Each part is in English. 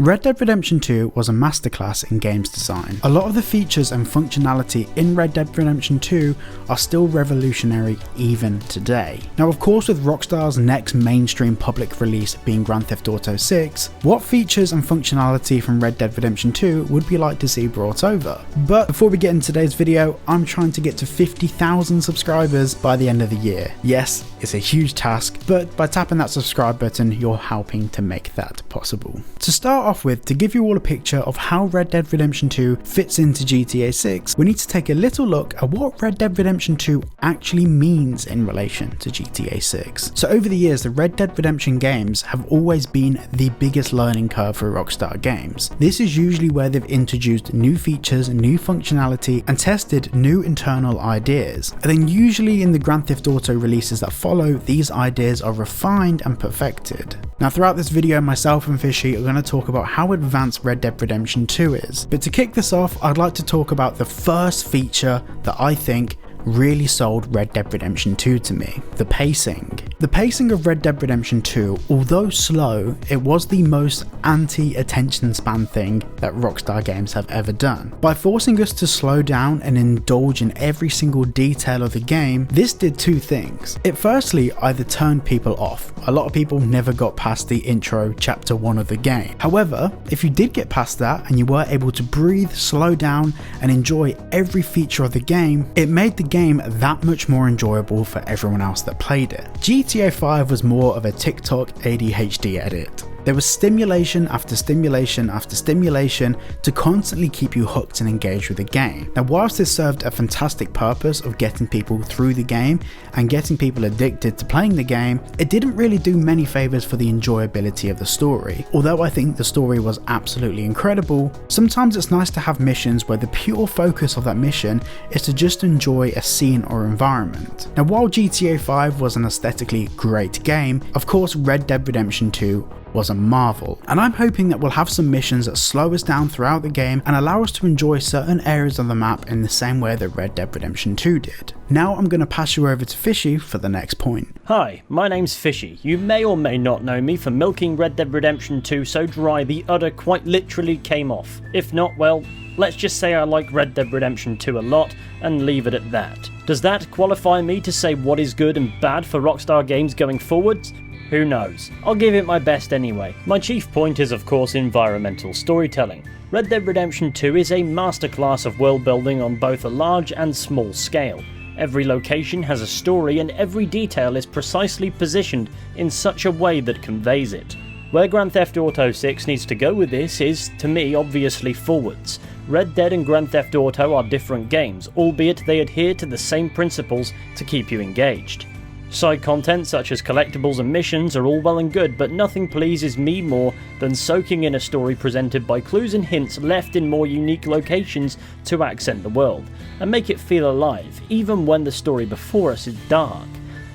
Red Dead Redemption 2 was a masterclass in games design. A lot of the features and functionality in Red Dead Redemption 2 are still revolutionary even today. Now of course, with Rockstar's next mainstream public release being Grand Theft Auto 6, what features and functionality from Red Dead Redemption 2 would we like to see brought over? But before we get into today's video, I'm trying to get to 50,000 subscribers by the end of the year. Yes, it's a huge task, but by tapping that subscribe button, you're helping to make that possible. To start off with, to give you all a picture of how Red Dead Redemption 2 fits into GTA 6, we need to take a little look at what Red Dead Redemption 2 actually means in relation to GTA 6. So over the years, the Red Dead Redemption games have always been the biggest learning curve for Rockstar Games. This is usually where they've introduced new features, new functionality, and tested new internal ideas. And then usually in the Grand Theft Auto releases that follow, these ideas are refined and perfected. Now throughout this video, myself and Fizhy are going to talk about how advanced Red Dead Redemption 2 is. But to kick this off, I'd like to talk about the first feature that I think really sold Red Dead Redemption 2 to me: the pacing. The pacing of Red Dead Redemption 2, although slow, it was the most anti-attention span thing that Rockstar Games have ever done. By forcing us to slow down and indulge in every single detail of the game, this did two things. It firstly either turned people off. A lot of people never got past the intro chapter 1 of the game. However, if you did get past that and you were able to breathe, slow down and enjoy every feature of the game, it made the game that much more enjoyable for everyone else that played it. GTA 5 was more of a TikTok ADHD edit. There was stimulation after stimulation after stimulation to constantly keep you hooked and engaged with the game. Now whilst this served a fantastic purpose of getting people through the game and getting people addicted to playing the game, it didn't really do many favours for the enjoyability of the story. Although I think the story was absolutely incredible, sometimes it's nice to have missions where the pure focus of that mission is to just enjoy a scene or environment. Now while GTA 5 was an aesthetically great game, of course Red Dead Redemption 2 was a marvel, and I'm hoping that we'll have some missions that slow us down throughout the game and allow us to enjoy certain areas of the map in the same way that Red Dead Redemption 2 did. Now I'm going to pass you over to Fizhy for the next point. Hi, my name's Fizhy. You may or may not know me for milking Red Dead Redemption 2 so dry the udder quite literally came off. If not, well, let's just say I like Red Dead Redemption 2 a lot and leave it at that. Does that qualify me to say what is good and bad for Rockstar Games going forwards? Who knows? I'll give it my best anyway. My chief point is of course environmental storytelling. Red Dead Redemption 2 is a masterclass of world building on both a large and small scale. Every location has a story and every detail is precisely positioned in such a way that conveys it. Where Grand Theft Auto 6 needs to go with this is, to me, obviously forwards. Red Dead and Grand Theft Auto are different games, albeit they adhere to the same principles to keep you engaged. Side content such as collectibles and missions are all well and good, but nothing pleases me more than soaking in a story presented by clues and hints left in more unique locations to accent the world, and make it feel alive, even when the story before us is dark.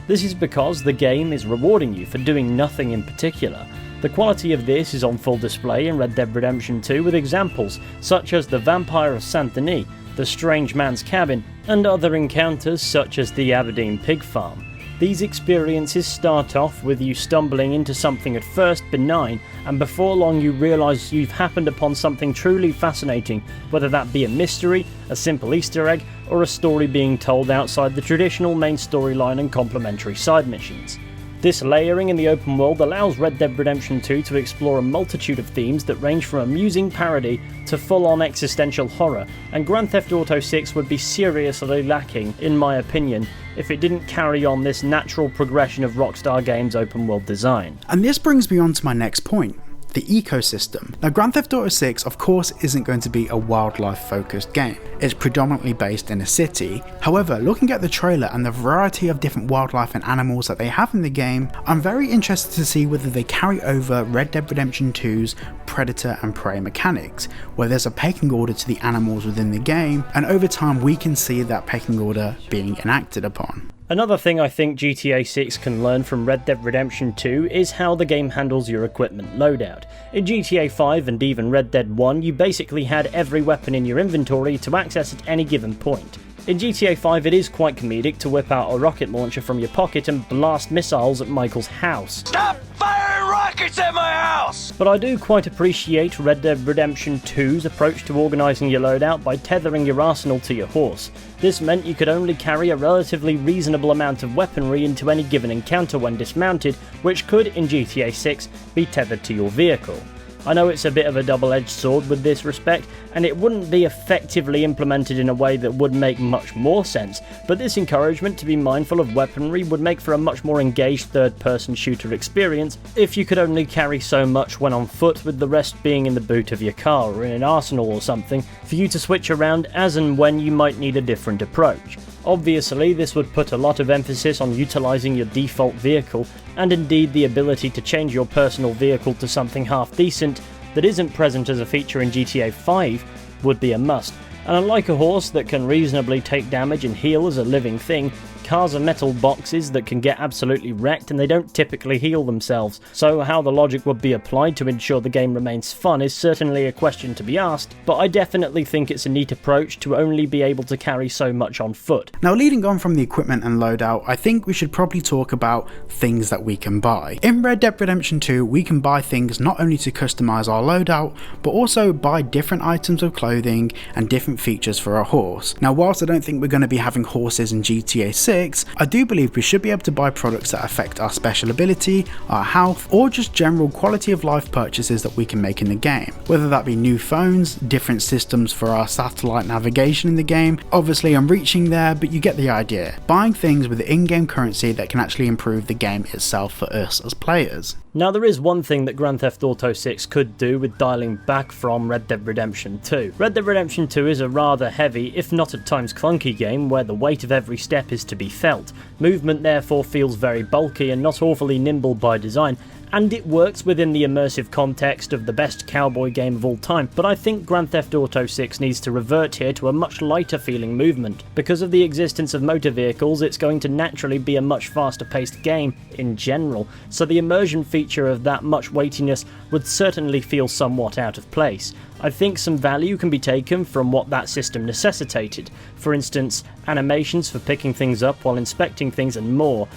This is because the game is rewarding you for doing nothing in particular. The quality of this is on full display in Red Dead Redemption 2 with examples such as the Vampire of Saint Denis, the Strange Man's Cabin, and other encounters such as the Aberdeen Pig Farm. These experiences start off with you stumbling into something at first benign, and before long you realise you've happened upon something truly fascinating, whether that be a mystery, a simple Easter egg, or a story being told outside the traditional main storyline and complementary side missions. This layering in the open world allows Red Dead Redemption 2 to explore a multitude of themes that range from amusing parody to full-on existential horror, and Grand Theft Auto 6 would be seriously lacking, in my opinion, if it didn't carry on this natural progression of Rockstar Games' open world design. And this brings me on to my next point: the ecosystem. Now Grand Theft Auto 6 of course isn't going to be a wildlife focused game. It's predominantly based in a city. However, looking at the trailer and the variety of different wildlife and animals that they have in the game, I'm very interested to see whether they carry over Red Dead Redemption 2's predator and prey mechanics, where there's a pecking order to the animals within the game, and over time we can see that pecking order being enacted upon. Another thing I think GTA 6 can learn from Red Dead Redemption 2 is how the game handles your equipment loadout. In GTA 5 and even Red Dead 1, you basically had every weapon in your inventory to access at any given point. In GTA 5 it is quite comedic to whip out a rocket launcher from your pocket and blast missiles at Michael's house. Stop firing rockets! Rackets at my house! But I do quite appreciate Red Dead Redemption 2's approach to organising your loadout by tethering your arsenal to your horse. This meant you could only carry a relatively reasonable amount of weaponry into any given encounter when dismounted, which could, in GTA 6, be tethered to your vehicle. I know it's a bit of a double-edged sword with this respect, and it wouldn't be effectively implemented in a way that would make much more sense, but this encouragement to be mindful of weaponry would make for a much more engaged third-person shooter experience if you could only carry so much when on foot, with the rest being in the boot of your car or in an arsenal or something, for you to switch around as and when you might need a different approach. Obviously, this would put a lot of emphasis on utilising your default vehicle, and indeed the ability to change your personal vehicle to something half decent that isn't present as a feature in GTA 5 would be a must. And unlike a horse that can reasonably take damage and heal as a living thing, cars are metal boxes that can get absolutely wrecked and they don't typically heal themselves, so how the logic would be applied to ensure the game remains fun is certainly a question to be asked, but I definitely think it's a neat approach to only be able to carry so much on foot. Now, leading on from the equipment and loadout, I think we should probably talk about things that we can buy. In Red Dead Redemption 2, we can buy things not only to customise our loadout, but also buy different items of clothing and different features for our horse. Now, whilst I don't think we're going to be having horses in GTA 6, I do believe we should be able to buy products that affect our special ability, our health, or just general quality of life purchases that we can make in the game. Whether that be new phones, different systems for our satellite navigation in the game. Obviously I'm reaching there, but you get the idea. Buying things with in-game currency that can actually improve the game itself for us as players. Now, there is one thing that Grand Theft Auto 6 could do with dialing back from Red Dead Redemption 2. Red Dead Redemption 2 is a rather heavy, if not at times clunky game where the weight of every step is to be felt. Movement therefore feels very bulky and not awfully nimble by design, and it works within the immersive context of the best cowboy game of all time, but I think Grand Theft Auto 6 needs to revert here to a much lighter feeling movement. Because of the existence of motor vehicles, it's going to naturally be a much faster paced game in general, so the immersion feature of that much weightiness would certainly feel somewhat out of place. I think some value can be taken from what that system necessitated, for instance, animations for picking things up while inspecting things and more.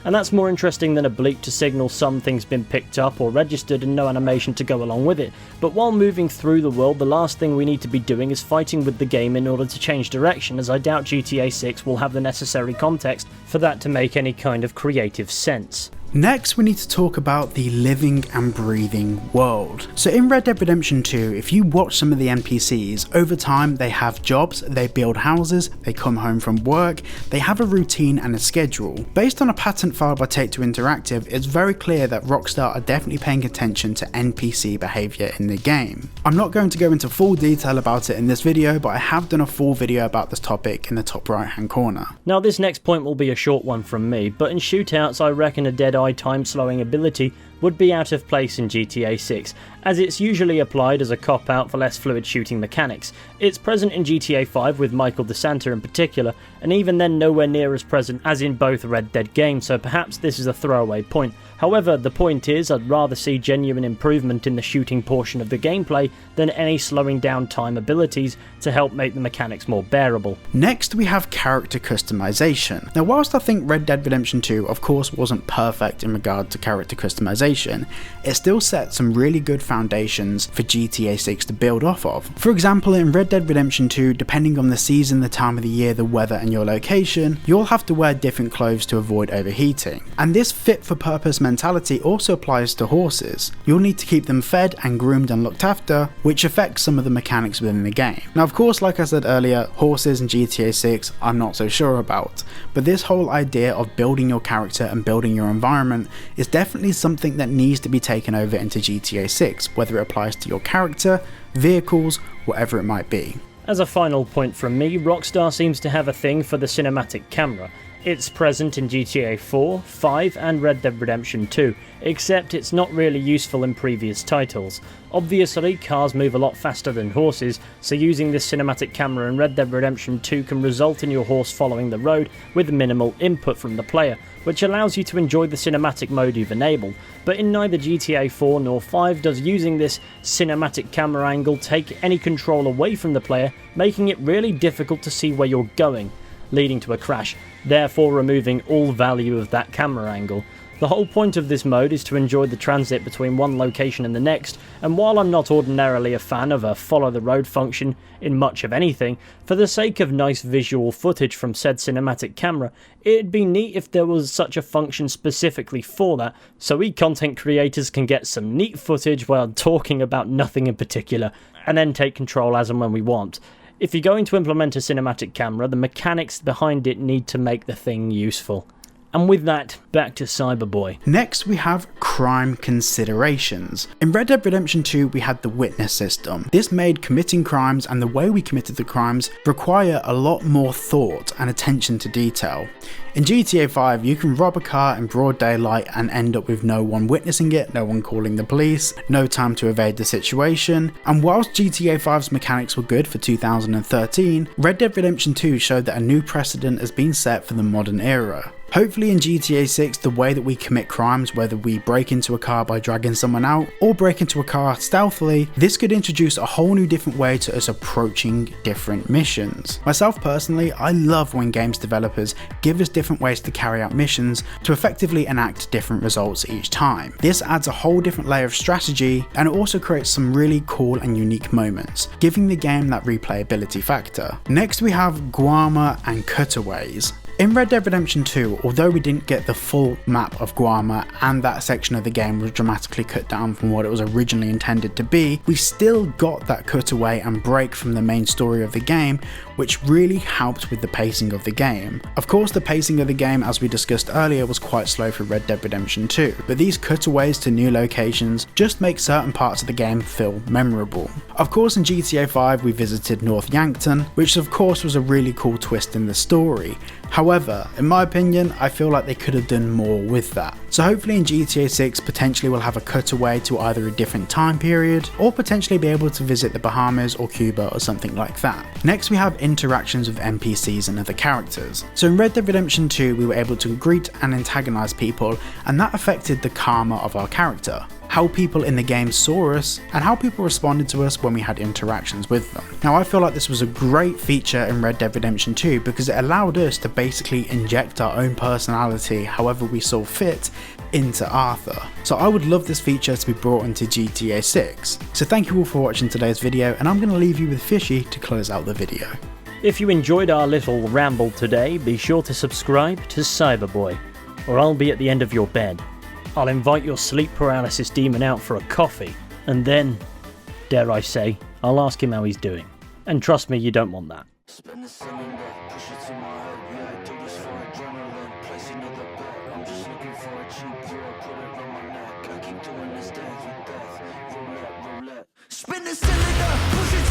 And that's more interesting than a bleep to signal something's been picked up or registered and no animation to go along with it. But while moving through the world, the last thing we need to be doing is fighting with the game in order to change direction, as I doubt GTA 6 will have the necessary context for that to make any kind of creative sense. Next, we need to talk about the living and breathing world. So in Red Dead Redemption 2, if you watch some of the NPCs, over time they have jobs, they build houses, they come home from work, they have a routine and a schedule. Based on a patent filed by Take-Two Interactive, it's very clear that Rockstar are definitely paying attention to NPC behaviour in the game. I'm not going to go into full detail about it in this video, but I have done a full video about this topic in the top right hand corner. Now, this next point will be a short one from me, but in shootouts I reckon a dead-eye time slowing ability would be out of place in GTA 6, as it's usually applied as a cop-out for less fluid shooting mechanics. It's present in GTA 5 with Michael DeSanta in particular, and even then nowhere near as present as in both Red Dead games, so perhaps this is a throwaway point. However, the point is I'd rather see genuine improvement in the shooting portion of the gameplay than any slowing down time abilities to help make the mechanics more bearable. Next, we have character customization. Now, whilst I think Red Dead Redemption 2 of course wasn't perfect in regard to character customization, it still set some really good foundations for GTA 6 to build off of. For example, in Red Dead Redemption 2, depending on the season, the time of the year, the weather and your location, you'll have to wear different clothes to avoid overheating. And this fit for purpose mentality also applies to horses. You'll need to keep them fed and groomed and looked after, which affects some of the mechanics within the game. Now, of course, like I said earlier, horses in GTA 6 I'm not so sure about, but this whole idea of building your character and building your environment is definitely something that needs to be taken over into GTA 6, whether it applies to your character, vehicles, whatever it might be. As a final point from me, Rockstar seems to have a thing for the cinematic camera. It's present in GTA 4, 5 and Red Dead Redemption 2, except it's not really useful in previous titles. Obviously, cars move a lot faster than horses, so using this cinematic camera in Red Dead Redemption 2 can result in your horse following the road with minimal input from the player, which allows you to enjoy the cinematic mode you've enabled. But in neither GTA 4 nor 5 does using this cinematic camera angle take any control away from the player, making it really difficult to see where you're going, leading to a crash, therefore removing all value of that camera angle. The whole point of this mode is to enjoy the transit between one location and the next, and while I'm not ordinarily a fan of a follow the road function in much of anything, for the sake of nice visual footage from said cinematic camera, it'd be neat if there was such a function specifically for that, so we content creators can get some neat footage while talking about nothing in particular, and then take control as and when we want. If you're going to implement a cinematic camera, the mechanics behind it need to make the thing useful. And with that, back to Cyberboy. Next we have crime considerations. In Red Dead Redemption 2 we had the witness system. This made committing crimes and the way we committed the crimes require a lot more thought and attention to detail. In GTA 5 you can rob a car in broad daylight and end up with no one witnessing it, no one calling the police, no time to evade the situation, and whilst GTA 5's mechanics were good for 2013, Red Dead Redemption 2 showed that a new precedent has been set for the modern era. Hopefully in GTA 6 the way that we commit crimes, whether we break into a car by dragging someone out or break into a car stealthily, this could introduce a whole new different way to us approaching different missions. Myself personally, I love when games developers give us different ways to carry out missions to effectively enact different results each time. This adds a whole different layer of strategy and it also creates some really cool and unique moments, giving the game that replayability factor. Next we have Guarma and cutaways. In Red Dead Redemption 2, although we didn't get the full map of Guarma and that section of the game was dramatically cut down from what it was originally intended to be, we still got that cutaway and break from the main story of the game, which really helped with the pacing of the game. Of course the pacing of the game, as we discussed earlier, was quite slow for Red Dead Redemption 2, but these cutaways to new locations just make certain parts of the game feel memorable. Of course in GTA 5 we visited North Yankton, which of course was a really cool twist in the story. However, in my opinion, I feel like they could have done more with that. So hopefully in GTA 6 potentially we'll have a cutaway to either a different time period or potentially be able to visit the Bahamas or Cuba or something like that. Next we have interactions with NPCs and other characters. So in Red Dead Redemption 2 we were able to greet and antagonize people and that affected the karma of our character, how people in the game saw us, and how people responded to us when we had interactions with them. Now I feel like this was a great feature in Red Dead Redemption 2 because it allowed us to basically inject our own personality however we saw fit into Arthur. So I would love this feature to be brought into GTA 6. So thank you all for watching today's video and I'm going to leave you with Fizhy to close out the video. If you enjoyed our little ramble today, be sure to subscribe to Cyberboy, or I'll be at the end of your bed. I'll invite your sleep paralysis demon out for a coffee, and then, dare I say, I'll ask him how he's doing. And trust me, you don't want that. Spin the cylinder, push it to my head, yeah, do this for adrenaline, place another bet, I'm just looking for a cheap thrill, put it on my neck, I keep doing this dance with death, roulette, roulette. Spin the cylinder, push it